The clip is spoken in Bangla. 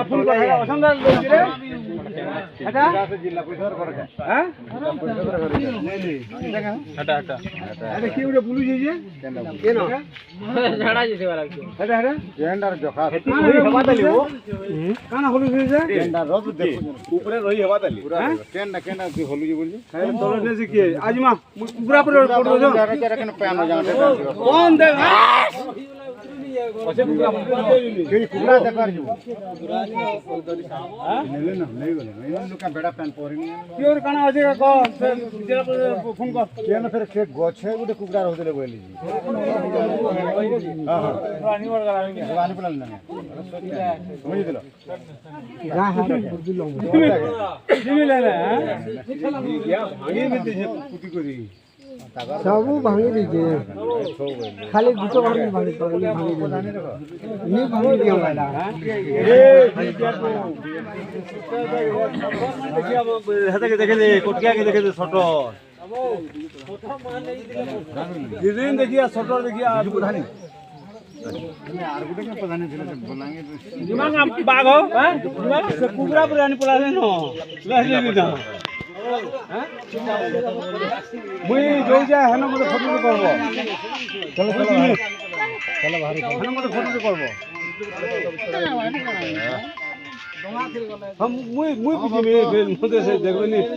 ফোন কর অসন্ধ্যা লইছি রে এটা জিল্লা পয়সা করে হ্যাঁ এটা এটা কি ওটা পুলিশ হইছে কেন ঝাড়া যেতে পারে এটা এটা জেন্ডার জখা হেতি হই হবা দালি ও কানা হলু হইছে জেন্ডার রদ দেখো উপরে রই হবা দালি কেন্ডা কেন্ডা কি হলু যে বলছি হ্যাঁ তলে নে কি আজমা পুরা পুরা পড়ো যা যারা কেন প্যান জানতে কোন দে ওসে পুরা কি পুরা দেখার যু হ্যাঁ নেলে না নেই বলে এই লোকা বেড়া প্যান পরিনি কিওর কানা আছে ক যেটা ফোন কর কেন ফের সে গছে গুটে কুকড়া রহদলে বলি হ্যাঁ হ্যাঁ রানী বড় রানী পড়ল না বুঝি দিল যা হাত দিল দিলে না গিয়া ভাঙি মিতে সে পুতি করি सब भांगी दीजिए खाली दुटो भांगी भांगी पगली भांगी ये भांगी दिया वाला हाथे के देखे ले कोटिया के देखे ले छोटो दिदिन देखिए छोटो देखिए आज प्रधानी यार गुटे के प्रधानी थे बोलांगे दिमाग आप बाग हो हैं दिमाग से कुकरा पुरानी पड़ा ले नो ले ले ना मुई जो जाए है ना मुझे फोटो करब चलो चलो चलो बाहर है ना मुझे फोटो करब हम मुई मुई मुझे से देखबे नहीं